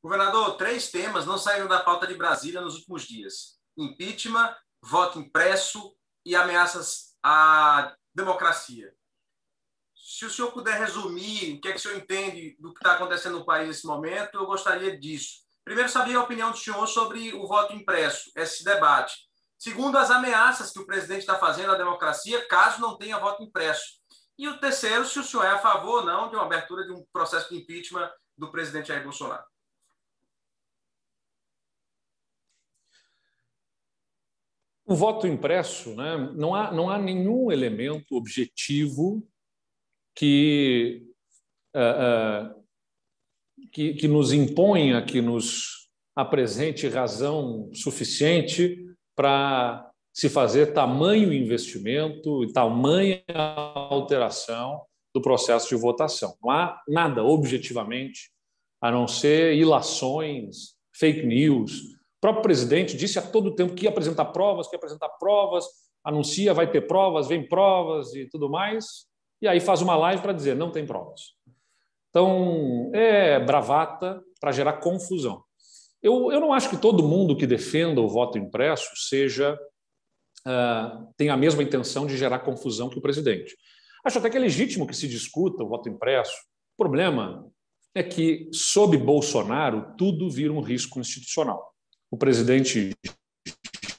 Governador, 3 temas não saíram da pauta de Brasília nos últimos dias: impeachment, voto impresso e ameaças à democracia. Se o senhor puder resumir o que é que o senhor entende do que está acontecendo no país nesse momento, eu gostaria disso. Primeiro, saber a opinião do senhor sobre o voto impresso, esse debate. Segundo, as ameaças que o presidente está fazendo à democracia, caso não tenha voto impresso. E o terceiro, se o senhor é a favor ou não de uma abertura de um processo de impeachment do presidente Jair Bolsonaro. O voto impresso, né, não há nenhum elemento objetivo que nos imponha, que nos apresente razão suficiente para se fazer tamanho investimento e tamanha alteração do processo de votação. Não há nada objetivamente, a não ser ilações, fake news. O próprio presidente disse a todo tempo que ia apresentar provas, anuncia, vai ter provas, vem provas e tudo mais, e aí faz uma live para dizer não tem provas. Então, é bravata para gerar confusão. Eu não acho que todo mundo que defenda o voto impresso tenha a mesma intenção de gerar confusão que o presidente. Acho até que é legítimo que se discuta o voto impresso. O problema é que, sob Bolsonaro, tudo vira um risco institucional. O presidente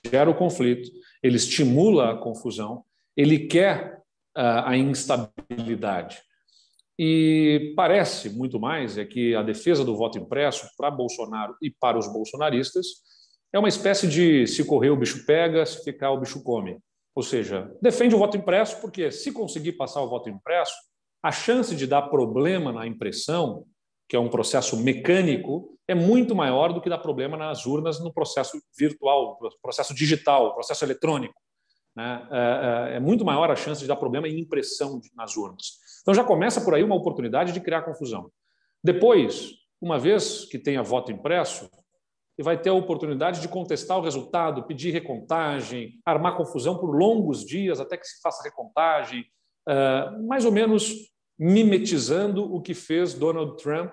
gera o conflito, ele estimula a confusão, ele quer a instabilidade. E parece muito mais que a defesa do voto impresso para Bolsonaro e para os bolsonaristas é uma espécie de se correr o bicho pega, se ficar o bicho come. Ou seja, defende o voto impresso porque, se conseguir passar o voto impresso, a chance de dar problema na impressão, que é um processo mecânico, é muito maior do que dar problema nas urnas no processo virtual, processo digital, processo eletrônico. Né? É muito maior a chance de dar problema em impressão nas urnas. Então já começa por aí uma oportunidade de criar confusão. Depois, uma vez que tenha voto impresso, vai ter a oportunidade de contestar o resultado, pedir recontagem, armar confusão por longos dias até que se faça recontagem, mais ou menos mimetizando o que fez Donald Trump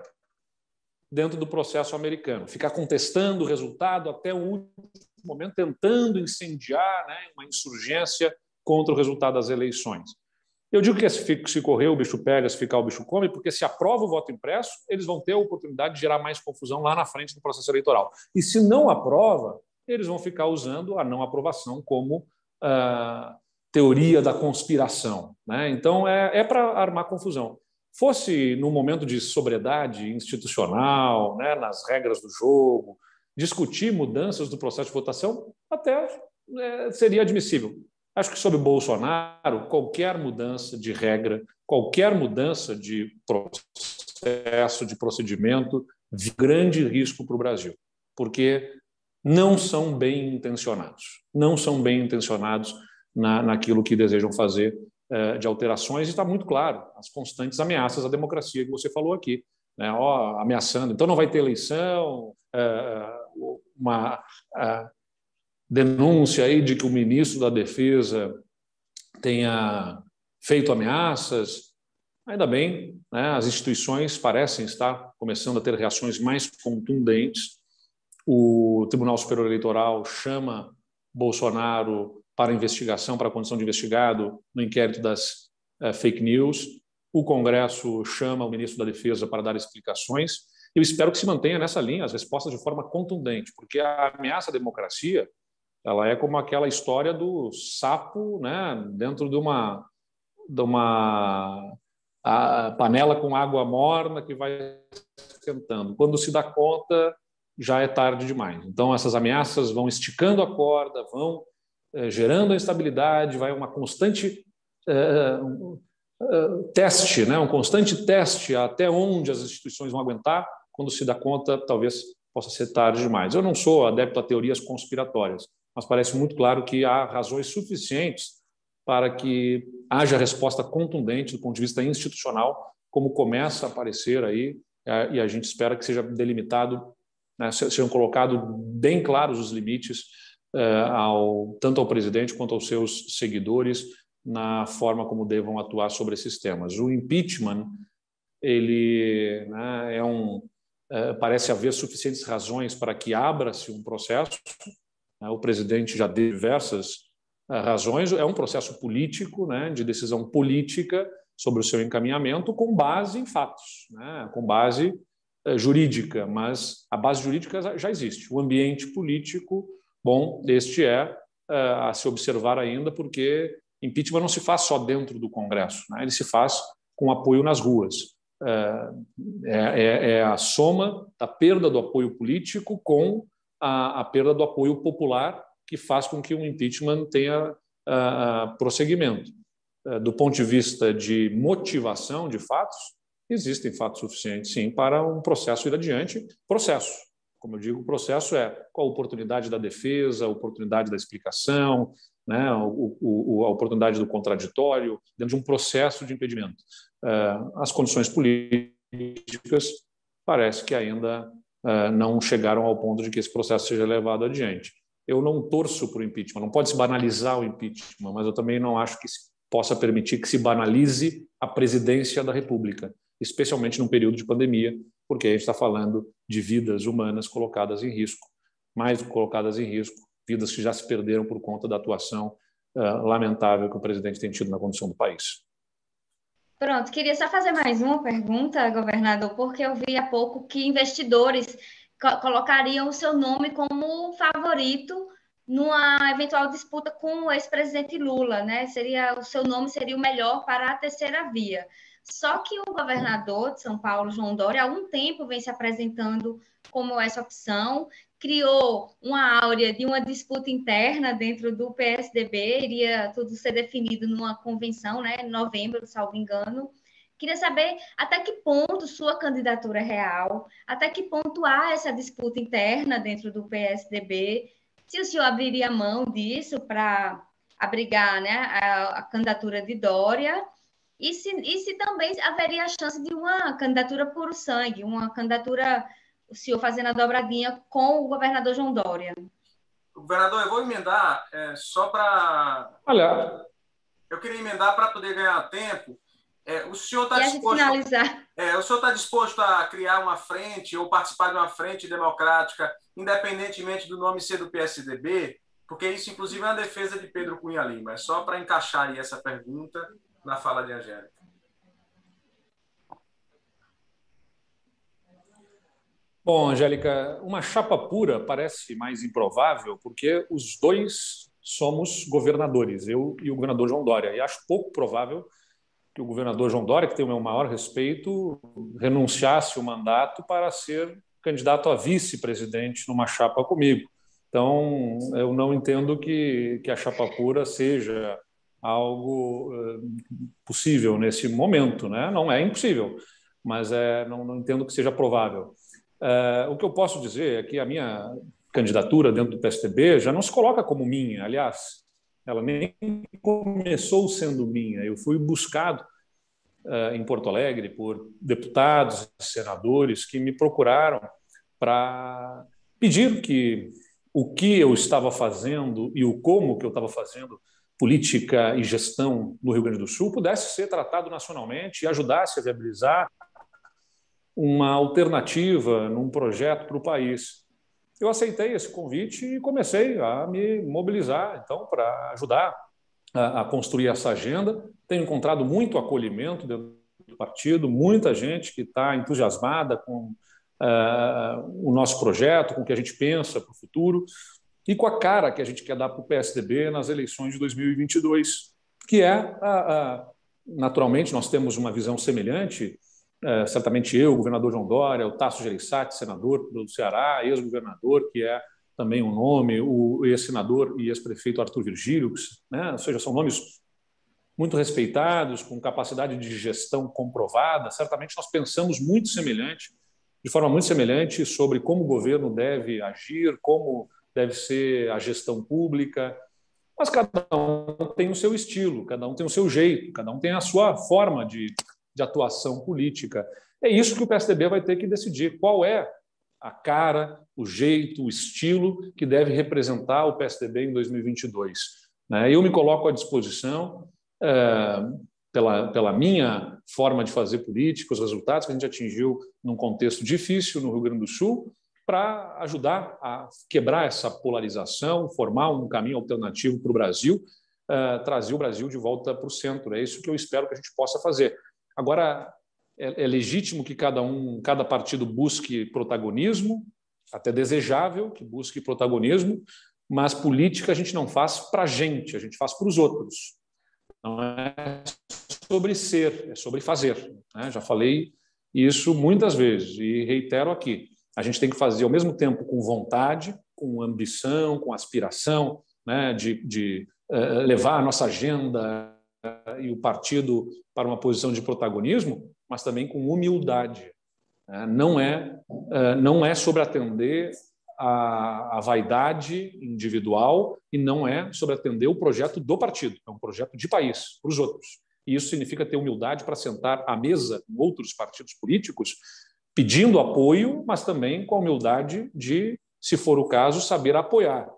dentro do processo americano. Ficar contestando o resultado até o último momento, tentando incendiar, né, uma insurgência contra o resultado das eleições. Eu digo que se correr o bicho pega, se ficar o bicho come, porque se aprova o voto impresso, eles vão ter a oportunidade de gerar mais confusão lá na frente do processo eleitoral. E se não aprova, eles vão ficar usando a não aprovação como teoria da conspiração. Né? Então, é para armar confusão. Fosse no momento de sobriedade institucional, né, nas regras do jogo, discutir mudanças do processo de votação, até seria admissível. Acho que sob Bolsonaro, qualquer mudança de regra, qualquer mudança de processo, de procedimento, de grande risco para o Brasil, porque não são bem intencionados, naquilo que desejam fazer de alterações, e está muito claro, as constantes ameaças à democracia que você falou aqui, né? Ameaçando, então não vai ter eleição, uma denúncia aí de que o ministro da Defesa tenha feito ameaças. Ainda bem, né? As instituições parecem estar começando a ter reações mais contundentes. O Tribunal Superior Eleitoral chama Bolsonaro para investigação, para a condição de investigado no inquérito das fake news. O Congresso chama o ministro da Defesa para dar explicações. Eu espero que se mantenha nessa linha as respostas de forma contundente, porque a ameaça à democracia ela é como aquela história do sapo, né, dentro de uma panela com água morna que vai esquentando. Quando se dá conta, já é tarde demais. Então, essas ameaças vão esticando a corda, vão gerando a instabilidade, vai uma constante teste, né, um constante teste até onde as instituições vão aguentar. Quando se dá conta, talvez possa ser tarde demais. Eu não sou adepto a teorias conspiratórias, mas parece muito claro que há razões suficientes para que haja resposta contundente do ponto de vista institucional, como começa a aparecer aí, e a gente espera que seja delimitado, né, sejam colocados bem claros os limites tanto ao presidente quanto aos seus seguidores na forma como devam atuar sobre esses temas. O impeachment ele, né, parece haver suficientes razões para que abra-se um processo. O presidente já deu diversas razões. É um processo político, né, de decisão política sobre o seu encaminhamento com base em fatos, né, com base jurídica, mas a base jurídica já existe. O ambiente político, bom, este é a se observar ainda, porque impeachment não se faz só dentro do Congresso, né, ele se faz com apoio nas ruas. É a soma da perda do apoio político com a perda do apoio popular que faz com que o impeachment tenha prosseguimento. Do ponto de vista de motivação de fatos, existem fatos suficientes, sim, para um processo ir adiante. Processo, como eu digo, o processo é qual a oportunidade da defesa, a oportunidade da explicação, né, a oportunidade do contraditório, dentro de um processo de impedimento. As condições políticas parece que ainda não chegaram ao ponto de que esse processo seja levado adiante. Eu não torço para o impeachment, não pode se banalizar o impeachment, mas eu também não acho que se possa permitir que se banalize a presidência da República, especialmente num período de pandemia, porque a gente está falando de vidas humanas colocadas em risco, mais colocadas em risco, vidas que já se perderam por conta da atuação lamentável que o presidente tem tido na condução do país. Pronto, queria só fazer mais uma pergunta, governador, porque eu vi há pouco que investidores colocariam o seu nome como favorito numa eventual disputa com o ex-presidente Lula, né? O seu nome seria o melhor para a terceira via. Só que o governador de São Paulo, João Dória, há algum tempo vem se apresentando como essa opção, criou uma áurea de uma disputa interna dentro do PSDB, iria tudo ser definido numa convenção, né, em novembro, salvo engano. Queria saber até que ponto sua candidatura é real, até que ponto há essa disputa interna dentro do PSDB, se o senhor abriria mão disso para abrigar, né, a candidatura de Dória, e se também haveria a chance de uma candidatura puro sangue, uma candidatura, o senhor fazendo a dobradinha com o governador João Dória. Governador, eu vou emendar só para... Olha, eu queria emendar para poder ganhar tempo. O senhor está disposto... finalizar. O senhor está disposto a criar uma frente ou participar de uma frente democrática, independentemente do nome ser do PSDB? Porque isso, inclusive, é uma defesa de Pedro Cunha Lima. É só para encaixar aí essa pergunta na fala de Angélica. Bom, Angélica, uma chapa pura parece mais improvável porque os dois somos governadores, eu e o governador João Dória, e acho pouco provável que o governador João Dória, que tem o meu maior respeito, renunciasse o mandato para ser candidato a vice-presidente numa chapa comigo. Então, eu não entendo que a chapa pura seja algo possível nesse momento, né? Não é impossível, mas não entendo que seja provável. O que eu posso dizer é que a minha candidatura dentro do PSDB já não se coloca como minha, aliás, ela nem começou sendo minha. Eu fui buscado em Porto Alegre por deputados e senadores que me procuraram para pedir que o que eu estava fazendo e o como que eu estava fazendo política e gestão no Rio Grande do Sul pudesse ser tratado nacionalmente e ajudasse a viabilizar uma alternativa num projeto para o país. Eu aceitei esse convite e comecei a me mobilizar, então, para ajudar a construir essa agenda. Tenho encontrado muito acolhimento dentro do partido, muita gente que está entusiasmada com o nosso projeto, com o que a gente pensa para o futuro e com a cara que a gente quer dar para o PSDB nas eleições de 2022, que naturalmente, nós temos uma visão semelhante, certamente eu, o governador João Dória, o Tasso Gereissati, senador do Ceará, ex-governador, que é também um nome, o ex-senador e ex-prefeito Arthur Virgílio, né? Ou seja, são nomes muito respeitados, com capacidade de gestão comprovada. Certamente nós pensamos muito semelhante, de forma muito semelhante, sobre como o governo deve agir, como deve ser a gestão pública, mas cada um tem o seu estilo, cada um tem o seu jeito, cada um tem a sua forma de atuação política. É isso que o PSDB vai ter que decidir, qual é a cara, o jeito, o estilo que deve representar o PSDB em 2022. Eu me coloco à disposição pela minha forma de fazer política, os resultados que a gente atingiu num contexto difícil no Rio Grande do Sul, para ajudar a quebrar essa polarização, formar um caminho alternativo para o Brasil, trazer o Brasil de volta para o centro. É isso que eu espero que a gente possa fazer. Agora, é legítimo que cada partido busque protagonismo, até desejável que busque protagonismo, mas política a gente não faz para a gente faz para os outros. Não é sobre ser, é sobre fazer. Né? Já falei isso muitas vezes e reitero aqui. A gente tem que fazer ao mesmo tempo com vontade, com ambição, com aspiração, né, de levar a nossa agenda e o partido para uma posição de protagonismo, mas também com humildade. Não é sobre atender a vaidade individual e não é sobre atender o projeto do partido, é um projeto de país, para os outros. E isso significa ter humildade para sentar à mesa com outros partidos políticos, pedindo apoio, mas também com a humildade de, se for o caso, saber apoiar.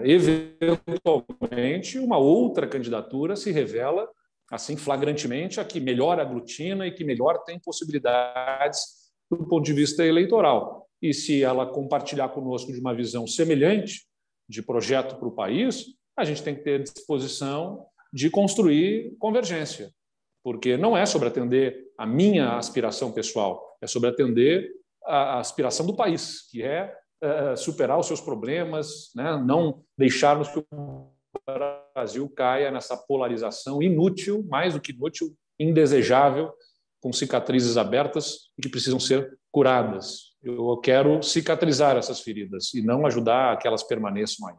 Eventualmente, uma outra candidatura se revela assim flagrantemente a que melhor aglutina e que melhor tem possibilidades do ponto de vista eleitoral. E se ela compartilhar conosco de uma visão semelhante de projeto para o país, a gente tem que ter disposição de construir convergência, porque não é sobre atender a minha aspiração pessoal, é sobre atender a aspiração do país, que é superar os seus problemas, né? Não deixarmos que o Brasil caia nessa polarização inútil, mais do que inútil, indesejável, com cicatrizes abertas e que precisam ser curadas. Eu quero cicatrizar essas feridas e não ajudar a que elas permaneçam aí.